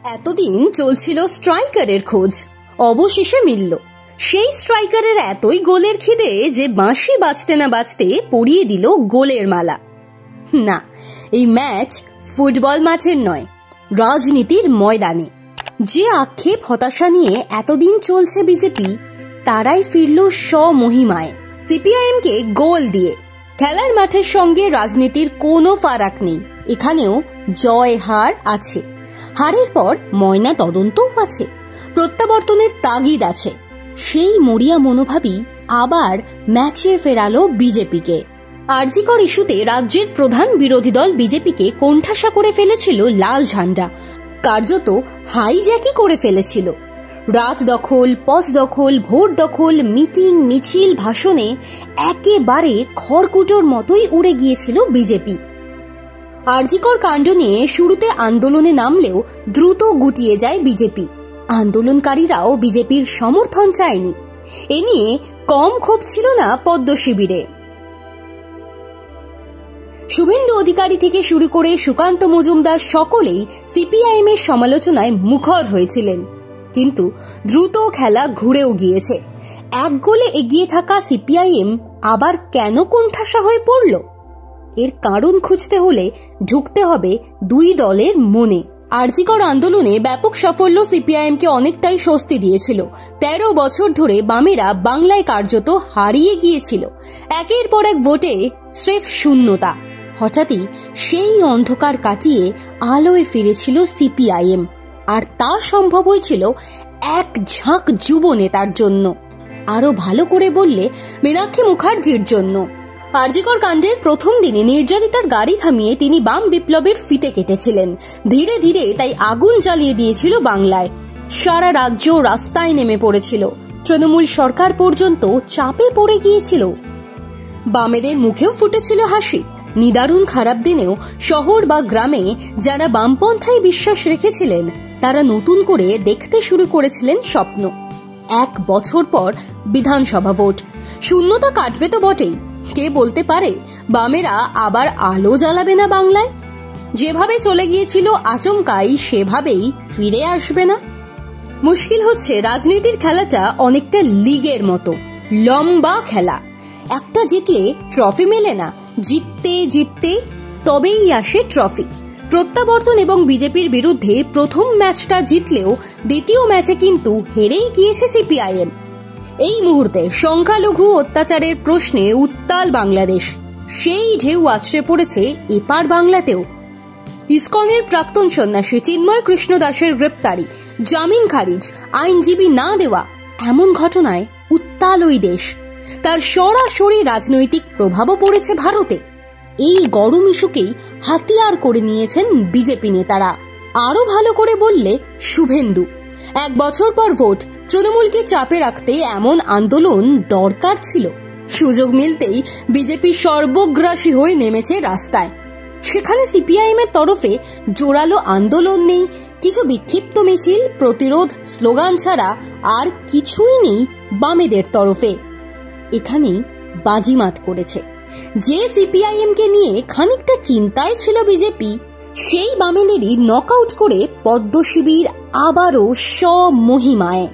এতদিন চলছিল স্ট্রাইকারের খোঁজ, অবশেষে মিলল। সেই স্ট্রাইকারের এতই গোলের খিদে যে বাঁশি বাজতে না বাজতে পরিয়ে দিল গোলের মালা। না, এই ম্যাচ ফুটবল মাঠের নয়, রাজনীতির ময়দানে। যে আক্ষেপ হতাশা নিয়ে এতদিন চলছে বিজেপি, তারাই ফিরল স্বমহিমায় সিপিআইএম কে গোল দিয়ে। খেলার মাঠের সঙ্গে রাজনীতির কোনো ফারাক নেই, এখানেও জয় হার আছে। হারের পর ময়না তদন্তও আছে, প্রত্যাবর্তনের তাগিদ আছে। সেই মরিয়া মনোভাবই আবার ম্যাচে ফেরালো বিজেপিকে। আরজিকর ইস্যুতে রাজ্যের প্রধান বিরোধী দল বিজেপিকে কোণঠাসা করে ফেলেছিল লাল ঝান্ডা, কার্যত হাইজ্যাকই করে ফেলেছিল। রাত দখল, পথ দখল, ভোট দখল, মিটিং, মিছিল, ভাষণে একেবারে খড়কুটোর মতোই উড়ে গিয়েছিল বিজেপি। আরজিকর কাণ্ড নিয়ে শুরুতে আন্দোলনে নামলেও দ্রুত গুটিয়ে যায় বিজেপি। আন্দোলনকারীরাও বিজেপির সমর্থন চায়নি। এ নিয়ে কম ক্ষোভ ছিল না পদ্ম শিবিরে। শুভেন্দু অধিকারী থেকে শুরু করে সুকান্ত মজুমদার সকলেই সিপিআইএম এর সমালোচনায় মুখর হয়েছিলেন। কিন্তু দ্রুত খেলা ঘুরেও গিয়েছে। এক গোলে এগিয়ে থাকা সিপিআইএম আবার কেন কোণঠাসা হয়ে পড়ল? এর কারণ খুঁজতে হলে ঢুকতে হবে দুই দলের মনে। আরজিকর আন্দোলনে ব্যাপক সাফল্য সিপিআইএমকে অনেকটাই স্বস্তি দিয়েছিল। 13 বছর ধরে বামেরা বাংলায় কার্যত হারিয়ে গিয়েছিল। একের পর এক ভোটে স্রেফ শূন্যতা। হঠাৎই সেই অন্ধকার কাটিয়ে আলোয় ফিরেছিল সিপিআইএম, আর তা সম্ভব হয়েছিল এক ঝাঁক যুব নেতার জন্য। আরো ভালো করে বললে মীনাক্ষী মুখার্জির জন্য। আরজিকর কাণ্ডের প্রথম দিনে নির্যাতিতার গাড়ি থামিয়ে তিনি বাম বিপ্লবের ফিতে কেটেছিলেন। ধীরে ধীরে তাই আগুন জ্বালিয়ে দিয়েছিল বাংলায়। সারা রাজ্য রাস্তায় নেমে পড়েছিল। তৃণমূল সরকার পর্যন্ত চাপে পড়ে গিয়েছিল। বামেদের মুখেও ফুটেছিল হাসি। নিদারুণ খারাপ দিনেও শহর বা গ্রামে যারা বামপন্থায় বিশ্বাস রেখেছিলেন, তারা নতুন করে দেখতে শুরু করেছিলেন স্বপ্ন। 1 বছর পর বিধানসভা ভোট। শূন্যতা কাটবে তো বটেই। কে বলতে পারে বামেরা আবার আলো জ্বালাবে না বাংলায়? যেভাবে চলে গিয়েছিল আচমকাই সেভাবেই ফিরে আসবে না। মুশকিল হচ্ছে রাজনীতির খেলাটা অনেকটা লিগের মতো, লম্বা খেলা। একটা জিতলে ট্রফি মেলে না, জিততে জিততে তবেই আসে ট্রফি। প্রত্যাবর্তন এবং বিজেপির বিরুদ্ধে প্রথম ম্যাচটা জিতলেও দ্বিতীয় ম্যাচে কিন্তু হেরেই গিয়েছে সিপিআইএম। এই মুহূর্তে সংখ্যালঘু অত্যাচারের প্রশ্নে উত্তাল বাংলাদেশ। সেই ঢেউ আছড়ে পড়েছে এপার বাংলাতেও। ইসকনের প্রাক্তন সন্ন্যাসী চিন্ময় কৃষ্ণ দাসের গ্রেপ্তারি, জামিন খারিজ, আইনজীবী না দেওয়া, এমন ঘটনায় উত্তাল ওই দেশ। তার সরাসরি রাজনৈতিক প্রভাবও পড়েছে ভারতে। এই গরম ইস্যুকেই হাতিয়ার করে নিয়েছেন বিজেপি নেতারা। আরো ভালো করে বললে শুভেন্দু। 1 বছর পর ভোট, তৃণমূলকে চাপে রাখতে এমন আন্দোলন দরকার ছিল। সুযোগ মিলতেই বিজেপি সর্বগ্রাসী হয়ে নেমেছে রাস্তায়। সেখানে সিপিআইএম এর তরফে জোরালো আন্দোলন নেই, কিছু বিক্ষিপ্ত মিছিল, প্রতিরোধ, স্লোগান ছাড়া আর কিছুই নেই বামেদের তরফে। এখানেই বাজিমাত করেছে। যে সিপিআইএম কে নিয়ে খানিকটা চিন্তায় ছিল বিজেপি, সেই বামেদেরই নকআউট করে পদ্ম শিবির আবারও স্বমহিমায়।